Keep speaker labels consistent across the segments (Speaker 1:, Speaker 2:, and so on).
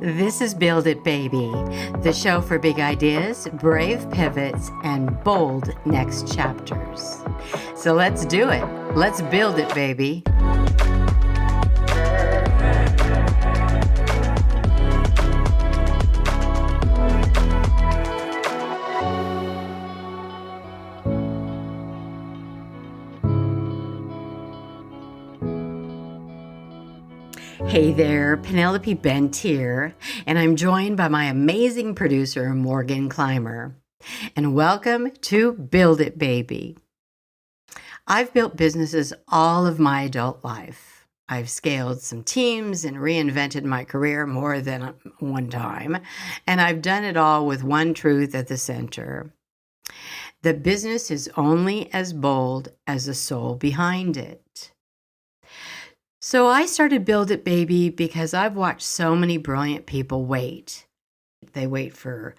Speaker 1: This is Build It Baby, the show for big ideas, brave pivots, and bold next chapters. So let's do it. Let's build it, baby. Hey there, Penelope Bent here, and I'm joined by my amazing producer, Morgan Clymer. And welcome to Build It Baby. I've built businesses all of my adult life. I've scaled some teams and reinvented my career more than one time, and I've done it all with one truth at the center. The business is only as bold as the soul behind it. So I started Build It Baby because I've watched so many brilliant people wait. They wait for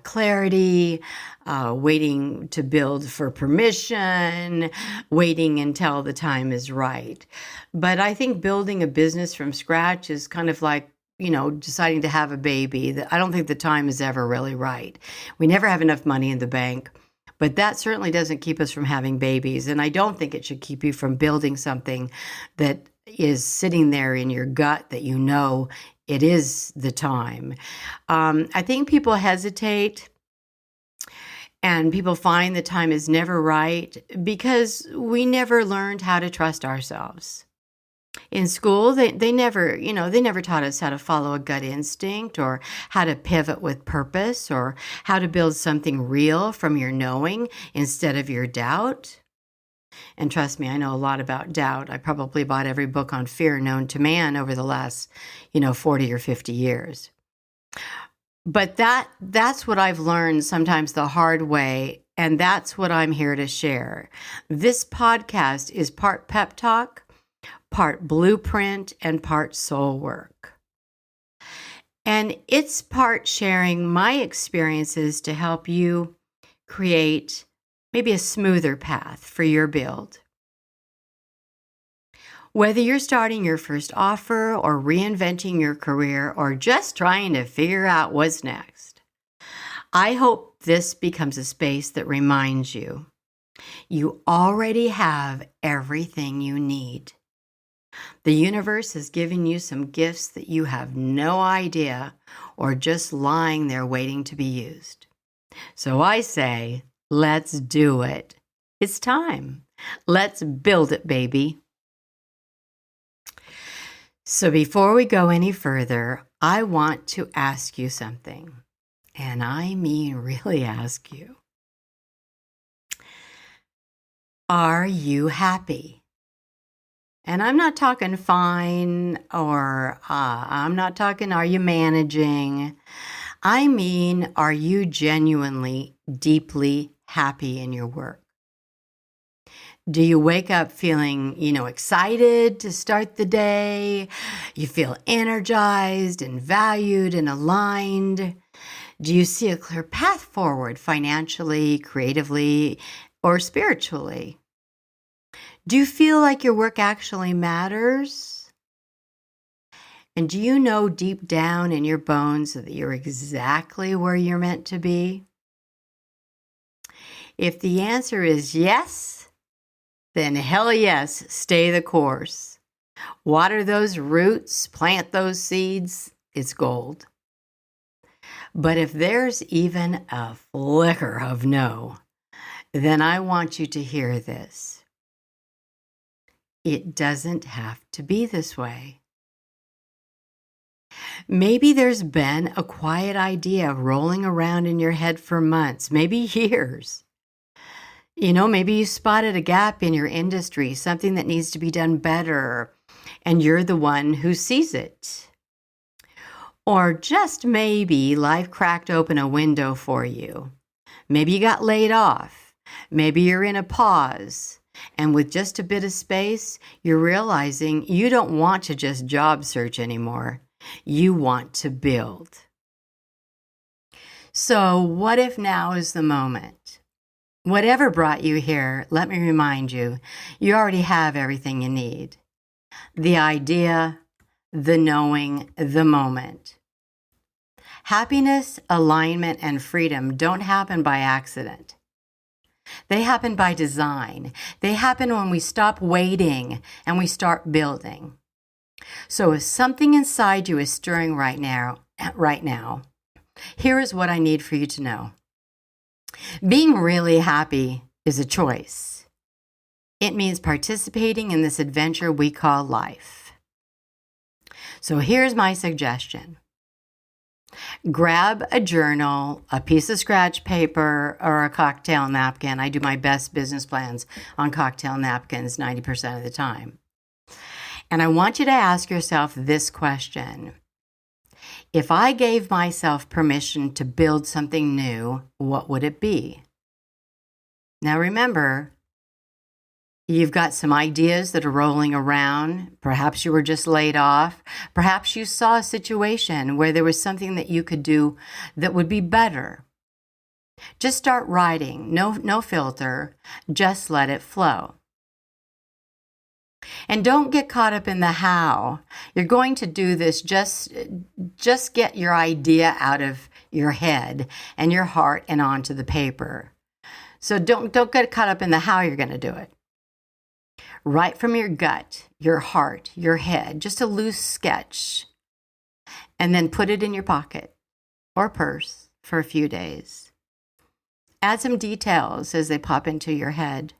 Speaker 1: clarity, waiting to build for permission, waiting until the time is right. But I think building a business from scratch is kind of like, deciding to have a baby. I don't think the time is ever really right. We never have enough money in the bank. But that certainly doesn't keep us from having babies. And I don't think it should keep you from building something that is sitting there in your gut that you know it is the time. I think people hesitate and people find the time is never right because we never learned how to trust ourselves. In school, they never taught us how to follow a gut instinct or how to pivot with purpose or how to build something real from your knowing instead of your doubt. And trust me, I know a lot about doubt. I probably bought every book on fear known to man over the last, 40 or 50 years. But that's what I've learned sometimes the hard way, and that's what I'm here to share. This podcast is part pep talk, part blueprint, and part soul work. And it's part sharing my experiences to help you create maybe a smoother path for your build. Whether you're starting your first offer or reinventing your career or just trying to figure out what's next, I hope this becomes a space that reminds you you already have everything you need. The universe has given you some gifts that you have no idea or just lying there waiting to be used. So I say, let's do it. It's time. Let's build it, baby. So before we go any further, I want to ask you something. And I mean really ask you. Are you happy? And I'm not talking fine or I'm not talking are you managing? I mean, are you genuinely, deeply happy in your work? Do you wake up feeling, excited to start the day? You feel energized and valued and aligned? Do you see a clear path forward financially, creatively, or spiritually? Do you feel like your work actually matters? And do you know deep down in your bones that you're exactly where you're meant to be? If the answer is yes, then hell yes, stay the course. Water those roots, plant those seeds, it's gold. But if there's even a flicker of no, then I want you to hear this. It doesn't have to be this way. Maybe there's been a quiet idea rolling around in your head for months, maybe years. Maybe you spotted a gap in your industry, something that needs to be done better, and you're the one who sees it. Or just maybe life cracked open a window for you. Maybe you got laid off. Maybe you're in a pause. And with just a bit of space, you're realizing you don't want to just job search anymore. You want to build. So what if now is the moment? Whatever brought you here, let me remind you, you already have everything you need. The idea, the knowing, the moment. Happiness, alignment, and freedom don't happen by accident. They happen by design. They happen when we stop waiting and we start building. So if something inside you is stirring right now, here is what I need for you to know. Being really happy is a choice. It means participating in this adventure we call life. So here's my suggestion. Grab a journal, a piece of scratch paper, or a cocktail napkin. I do my best business plans on cocktail napkins 90% of the time. And I want you to ask yourself this question. If I gave myself permission to build something new, what would it be? Now remember, you've got some ideas that are rolling around. Perhaps you were just laid off. Perhaps you saw a situation where there was something that you could do that would be better. Just start writing. No filter. Just let it flow. And don't get caught up in the how. You're going to do this, just get your idea out of your head and your heart and onto the paper. So don't get caught up in the how you're going to do it. Write from your gut, your heart, your head, just a loose sketch, and then put it in your pocket or purse for a few days. Add some details as they pop into your head.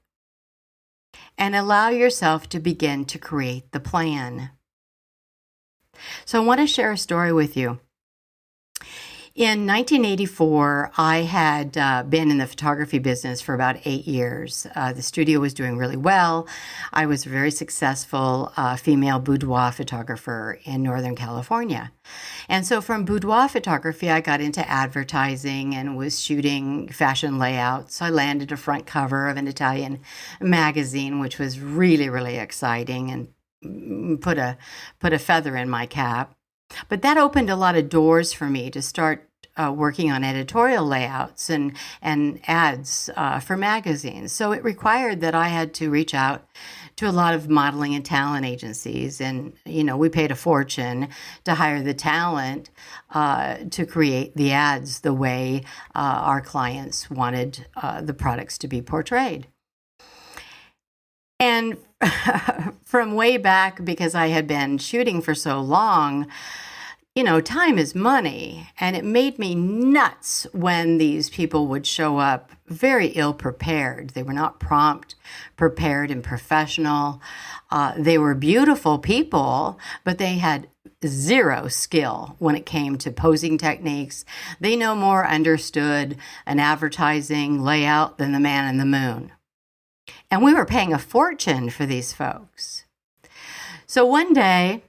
Speaker 1: And allow yourself to begin to create the plan. So I want to share a story with you. In 1984, I had been in the photography business for about 8 years. The studio was doing really well. I was a very successful female boudoir photographer in Northern California. And so from boudoir photography, I got into advertising and was shooting fashion layouts. I landed a front cover of an Italian magazine, which was really, really exciting and put a feather in my cap. But that opened a lot of doors for me to start working on editorial layouts and ads for magazines. So it required that I had to reach out to a lot of modeling and talent agencies. And, we paid a fortune to hire the talent to create the ads the way our clients wanted the products to be portrayed. And from way back, because I had been shooting for so long, time is money. And it made me nuts when these people would show up very ill prepared. They were not prompt, prepared, and professional. They were beautiful people, but they had zero skill when it came to posing techniques. They no more understood an advertising layout than the man in the moon. And we were paying a fortune for these folks. So one day,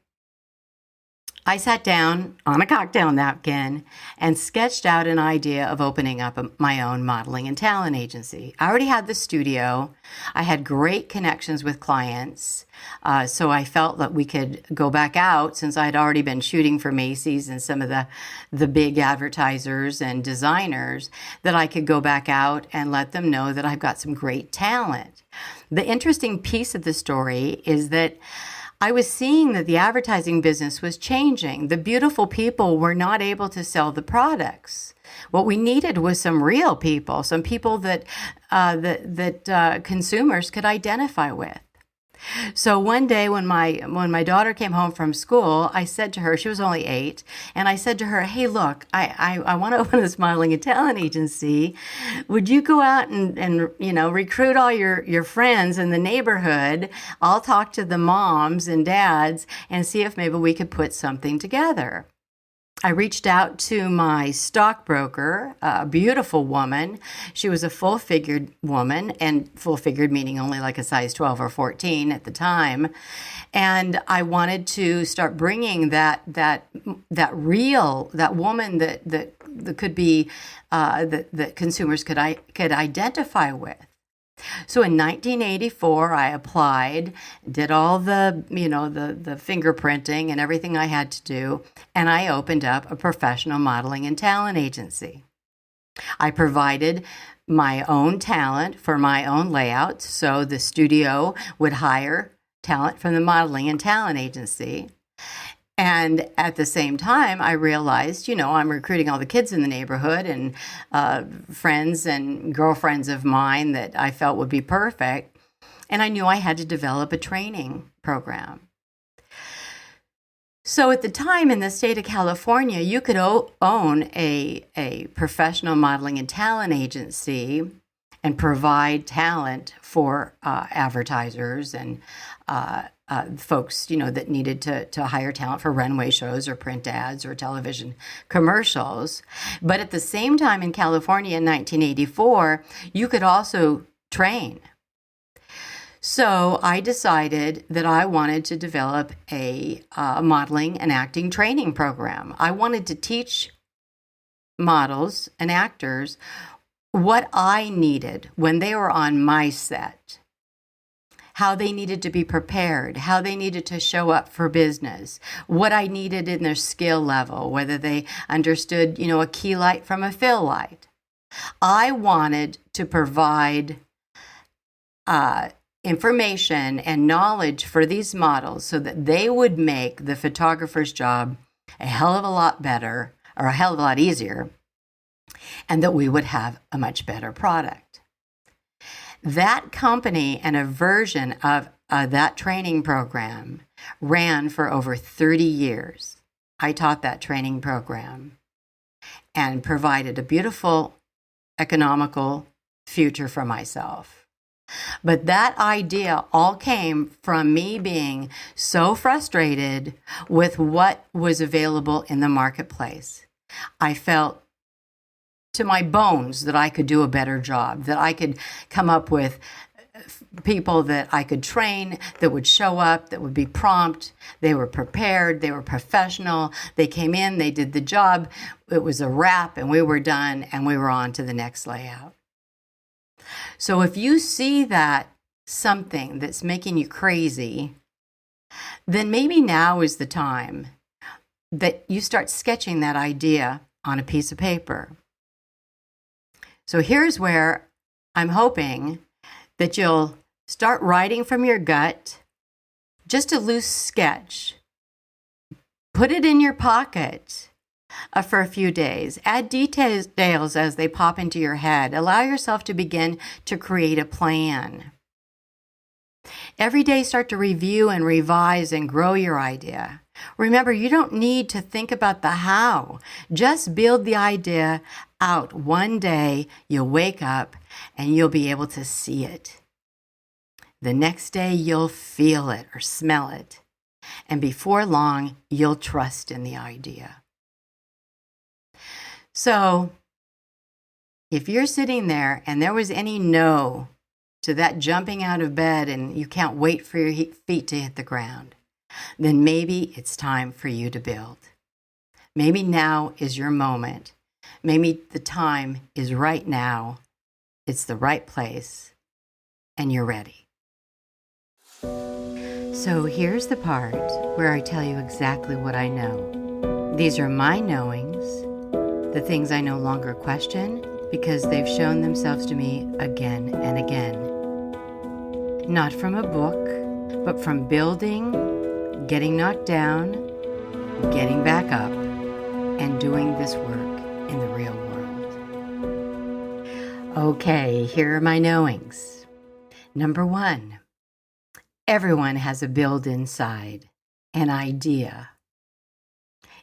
Speaker 1: I sat down on a cocktail napkin and sketched out an idea of opening up my own modeling and talent agency. I already had the studio. I had great connections with clients. So I felt that we could go back out, since I had already been shooting for Macy's and some of the big advertisers and designers, that I could go back out and let them know that I've got some great talent. The interesting piece of the story is that I was seeing that the advertising business was changing. The beautiful people were not able to sell the products. What we needed was some real people, some people that consumers could identify with. So one day when my daughter came home from school, I said to her, she was only 8, and I said to her, hey, look, I want to open this modeling and talent agency. Would you go out and recruit all your friends in the neighborhood? I'll talk to the moms and dads and see if maybe we could put something together. I reached out to my stockbroker, a beautiful woman. She was a full-figured woman, and full-figured meaning only like a size 12 or 14 at the time. And I wanted to start bringing that woman that could be that consumers could identify with. So in 1984, I applied, did all the fingerprinting and everything I had to do, and I opened up a professional modeling and talent agency. I provided my own talent for my own layouts, so the studio would hire talent from the modeling and talent agency. And at the same time, I realized, I'm recruiting all the kids in the neighborhood and friends and girlfriends of mine that I felt would be perfect. And I knew I had to develop a training program. So at the time in the state of California, you could own a professional modeling and talent agency and provide talent for advertisers and folks, that needed to hire talent for runway shows or print ads or television commercials. But at the same time in California in 1984, you could also train. So I decided that I wanted to develop a modeling and acting training program. I wanted to teach models and actors what I needed when they were on my set, how they needed to be prepared, how they needed to show up for business, what I needed in their skill level, whether they understood, a key light from a fill light. I wanted to provide information and knowledge for these models so that they would make the photographer's job a hell of a lot better or a hell of a lot easier, and that we would have a much better product. That company and a version of that training program ran for over 30 years. I taught that training program and provided a beautiful, economical future for myself. But that idea all came from me being so frustrated with what was available in the marketplace. I felt to my bones that I could do a better job, that I could come up with people that I could train that would show up, that would be prompt, they were prepared, they were professional, they came in, they did the job, it was a wrap, and we were done, and we were on to the next layout. So if you see that something that's making you crazy, then maybe now is the time that you start sketching that idea on a piece of paper. So here's where I'm hoping that you'll start writing from your gut, just a loose sketch. Put it in your pocket for a few days. Add details as they pop into your head. Allow yourself to begin to create a plan. Every day, start to review and revise and grow your idea. Remember, you don't need to think about the how. Just build the idea out. One day, you'll wake up and you'll be able to see it. The next day, you'll feel it or smell it. And before long, you'll trust in the idea. So, if you're sitting there and there was any no to that jumping out of bed and you can't wait for your feet to hit the ground, then maybe it's time for you to build. Maybe now is your moment. Maybe the time is right now. It's the right place, and you're ready. So here's the part where I tell you exactly what I know. These are my knowings, the things I no longer question because they've shown themselves to me again and again. Not from a book, but from building, getting knocked down, getting back up, and doing this work in the real world. Okay, here are my knowings. Number 1, everyone has a build inside, an idea.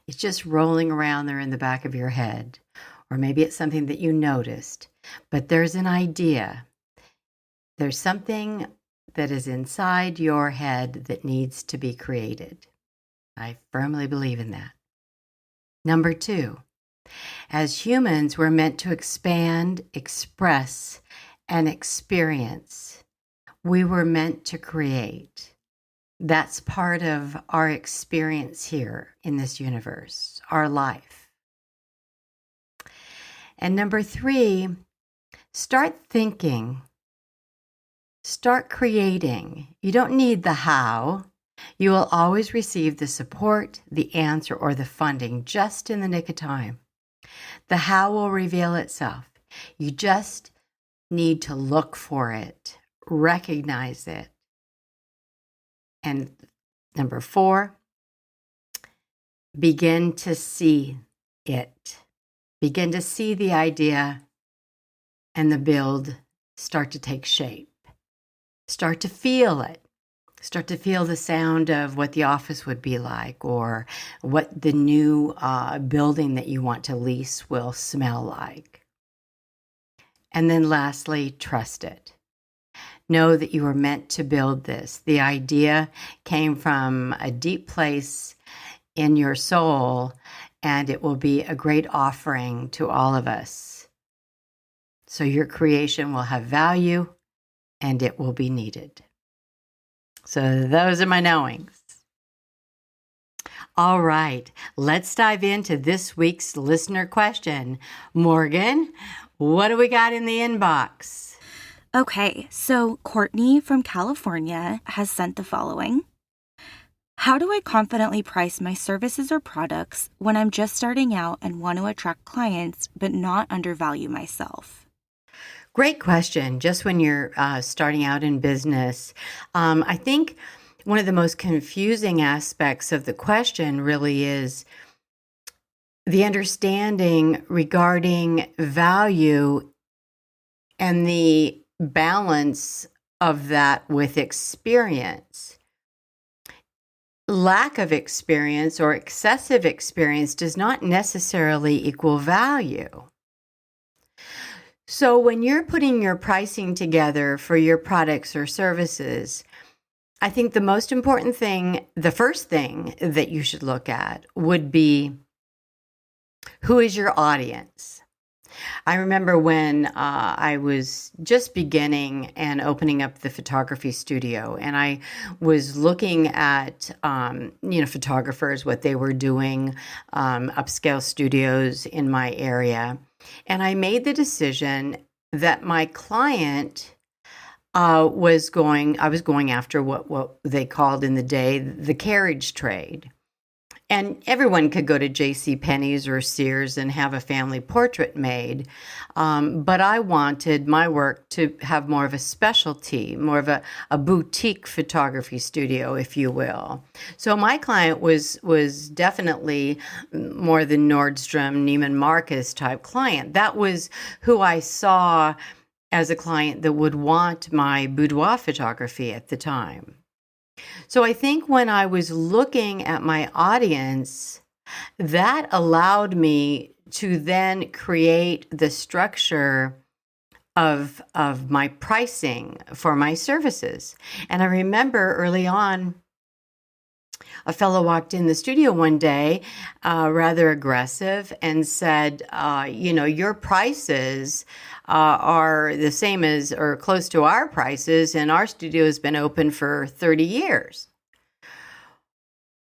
Speaker 1: It's just rolling around there in the back of your head, or maybe it's something that you noticed, but there's an idea. There's something that is inside your head that needs to be created. I firmly believe in that. Number 2, as humans, we're meant to expand, express, and experience. We were meant to create. That's part of our experience here in this universe, our life. And number 3, start thinking. Start creating. You don't need the how. You will always receive the support, the answer, or the funding just in the nick of time. The how will reveal itself. You just need to look for it, recognize it. And number 4, begin to see it. Begin to see the idea and the build start to take shape. Start to feel it. Start to feel the sound of what the office would be like, or what the new building that you want to lease will smell like. And then lastly, trust it. Know that you were meant to build this. The idea came from a deep place in your soul, and it will be a great offering to all of us. So your creation will have value and it will be needed. So those are my knowings. All right, let's dive into this week's listener question. Morgan, what do we got in the inbox?
Speaker 2: Okay, so Courtney from California has sent the following. How do I confidently price my services or products when I'm just starting out and want to attract clients but not undervalue myself?
Speaker 1: Great question. Just when you're starting out in business, I think one of the most confusing aspects of the question really is the understanding regarding value and the balance of that with experience. Lack of experience or excessive experience does not necessarily equal value. So when you're putting your pricing together for your products or services, I think the most important thing, the first thing that you should look at would be, who is your audience? I remember when I was just beginning and opening up the photography studio, and I was looking at, photographers, what they were doing, upscale studios in my area. And I made the decision that my client I was going after what they called in the day the carriage trade. And everyone could go to J.C. Penney's or Sears and have a family portrait made. But I wanted my work to have more of a specialty, more of a boutique photography studio, if you will. So my client was definitely more the Nordstrom, Neiman Marcus type client. That was who I saw as a client that would want my boudoir photography at the time. So I think when I was looking at my audience, that allowed me to then create the structure of my pricing for my services. And I remember early on, a fellow walked in the studio one day, rather aggressive, and said, your prices are the same as or close to our prices, and our studio has been open for 30 years.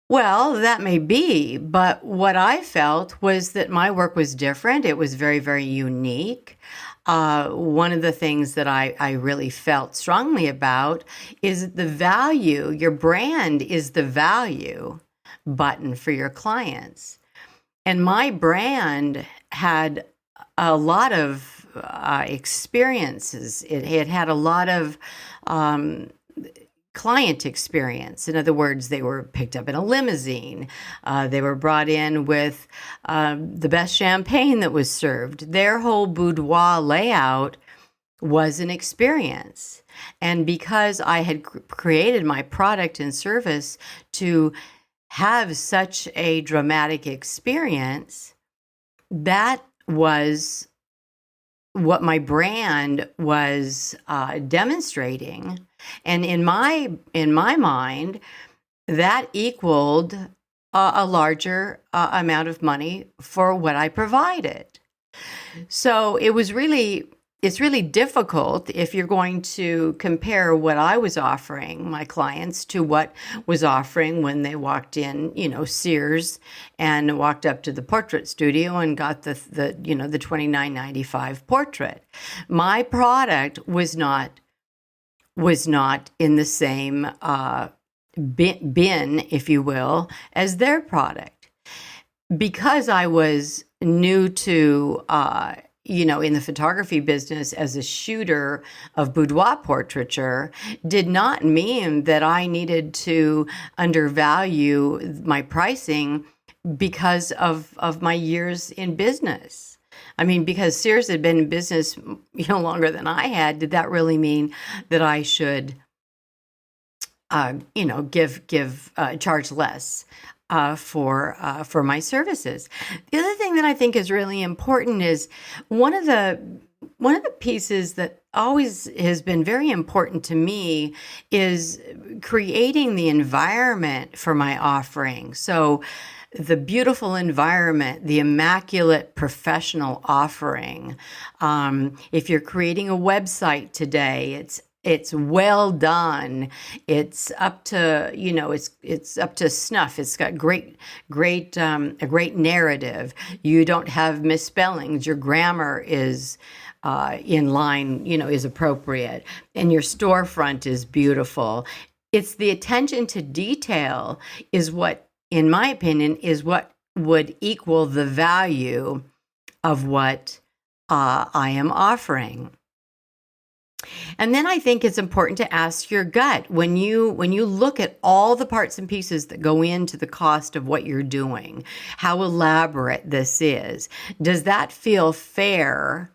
Speaker 1: Well, that may be, but what I felt was that my work was different. It was very, very unique. One of the things that I really felt strongly about is the value. Your brand is the value button for your clients. And my brand had a lot of experiences. It had a lot of client experience. In other words, they were picked up in a limousine. They were brought in with the best champagne that was served. Their whole boudoir layout was an experience. And because I had created my product and service to have such a dramatic experience, that was what my brand was demonstrating. And in my mind, that equaled a larger amount of money for what I provided. So it's really difficult if you're going to compare what I was offering my clients to what was offering when they walked in, Sears, and walked up to the portrait studio and got the $29.95 portrait. My product was not in the same bin, if you will, as their product. Because I was new to in the photography business as a shooter of boudoir portraiture, did not mean that I needed to undervalue my pricing because of my years in business. I mean, because Sears had been in business, longer than I had. Did that really mean that I should, charge less for my services? The other thing that I think is really important is one of the pieces that always has been very important to me is creating the environment for my offering. So the beautiful environment, the immaculate professional offering. If you're creating a website today, it's well done. It's up to, it's up to snuff. It's got a great narrative. You don't have misspellings. Your grammar is in line, is appropriate, and your storefront is beautiful. It's the attention to detail is what, in my opinion, is what would equal the value of what I am offering. And then I think it's important to ask your gut when you look at all the parts and pieces that go into the cost of what you're doing, how elaborate this is. Does that feel fair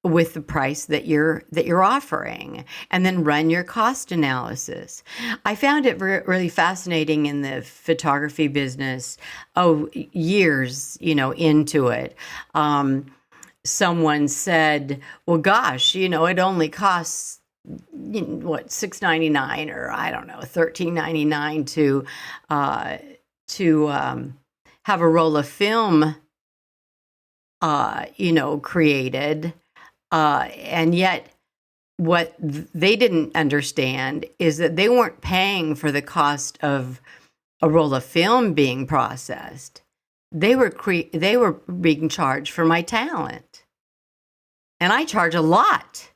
Speaker 1: with the price that you're offering? And then run your cost analysis. I found it really fascinating in the photography business. Years into it. Someone said, well, gosh, it only costs, what, $6.99 or I don't know, $13.99 to have a roll of film, created. And yet what they didn't understand is that they weren't paying for the cost of a roll of film being processed. They were being charged for my talent. And I charge a lot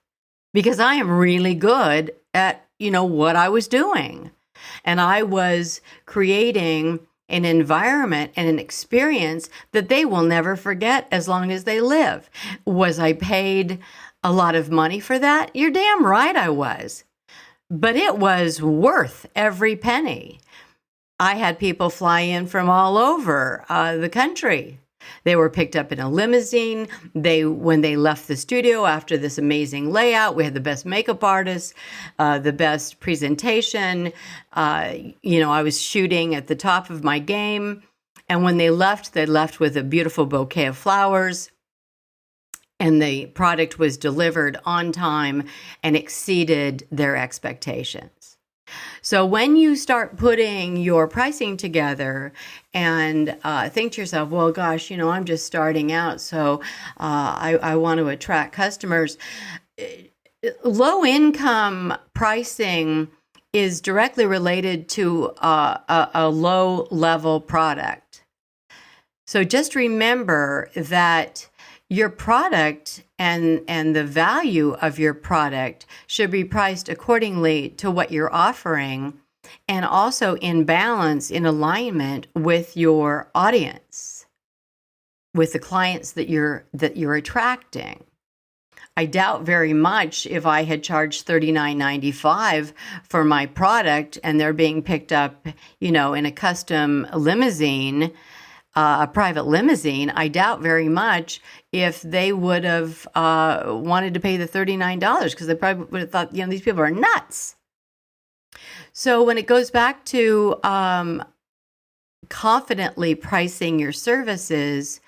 Speaker 1: because I am really good at, what I was doing. And I was creating an environment and an experience that they will never forget as long as they live. Was I paid a lot of money for that? You're damn right I was. But it was worth every penny. I had people fly in from all over the country. They were picked up in a limousine. When they left the studio after this amazing layout, we had the best makeup artists, the best presentation. I was shooting at the top of my game. And when they left with a beautiful bouquet of flowers. And the product was delivered on time and exceeded their expectations. So when you start putting your pricing together and think to yourself, well, gosh, I'm just starting out, so I want to attract customers. Low income pricing is directly related to a low level product. So just remember that your product and the value of your product should be priced accordingly to what you're offering, and also in balance, in alignment with your audience, with the clients that you're attracting. I doubt very much if I had charged $39.95 for my product and they're being picked up, in a custom limousine, a private limousine, I doubt very much if they would have wanted to pay the $39, because they probably would have thought, these people are nuts. So when it goes back to confidently pricing your services,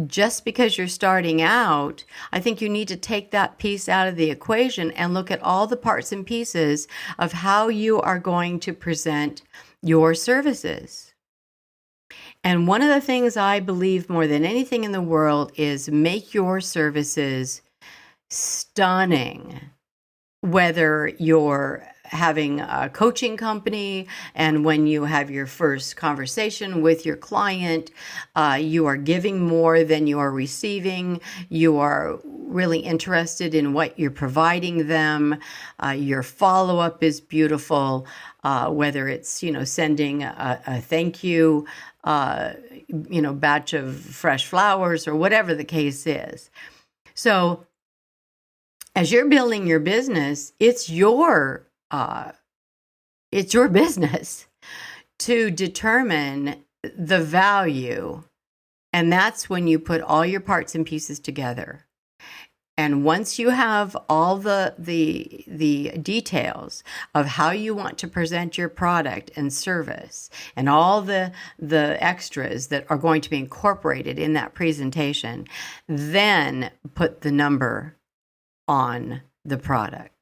Speaker 1: just because you're starting out, I think you need to take that piece out of the equation and look at all the parts and pieces of how you are going to present your services. And one of the things I believe more than anything in the world is make your services stunning. Whether you're having a coaching company and when you have your first conversation with your client, you are giving more than you are receiving. You are really interested in what you're providing them. Your follow-up is beautiful, whether it's, sending a thank you, batch of fresh flowers or whatever the case is. So as you're building your business, it's your business to determine the value, and that's when you put all your parts and pieces together. And once you have all the details of how you want to present your product and service and all the extras that are going to be incorporated in that presentation, then put the number on the product.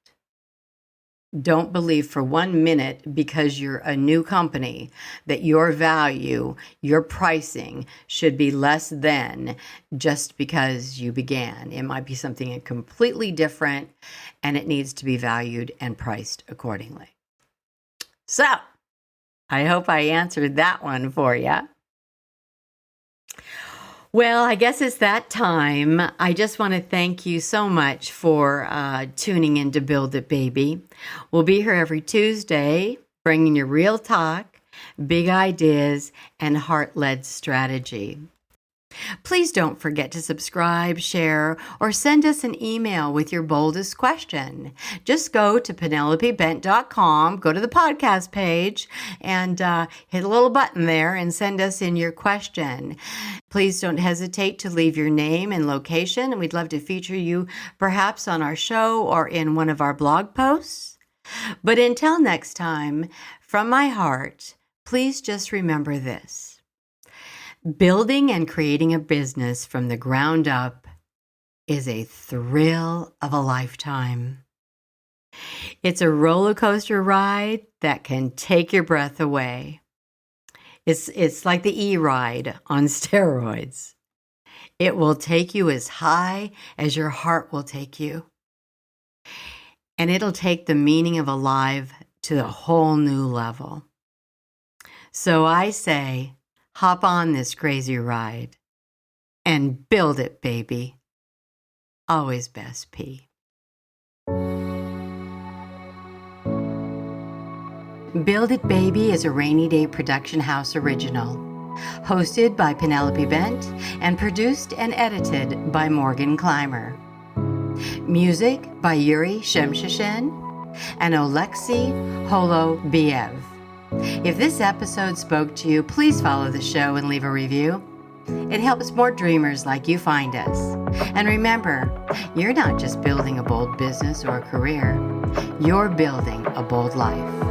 Speaker 1: Don't believe for 1 minute, because you're a new company, that your value, your pricing should be less than just because you began. It might be something completely different, and it needs to be valued and priced accordingly. So, I hope I answered that one for you. Well, I guess it's that time. I just want to thank you so much for tuning in to Build It Baby. We'll be here every Tuesday, bringing you real talk, big ideas, and heart-led strategy. Please don't forget to subscribe, share, or send us an email with your boldest question. Just go to penelopebent.com, go to the podcast page, and hit a little button there and send us in your question. Please don't hesitate to leave your name and location, and we'd love to feature you perhaps on our show or in one of our blog posts. But until next time, from my heart, please just remember this. Building and creating a business from the ground up is a thrill of a lifetime. It's a roller coaster ride that can take your breath away. It's like the E-ride on steroids. It will take you as high as your heart will take you. And it'll take the meaning of alive to a whole new level. So I say, hop on this crazy ride and build it, baby. Always best, P. Build It Baby is a Rainy Day Production House original, hosted by Penelope Bent and produced and edited by Morgan Clymer. Music by Yuri Shemshashin and Oleksiy Holobiev. If this episode spoke to you, please follow the show and leave a review. It helps more dreamers like you find us. And remember, you're not just building a bold business or a career, you're building a bold life.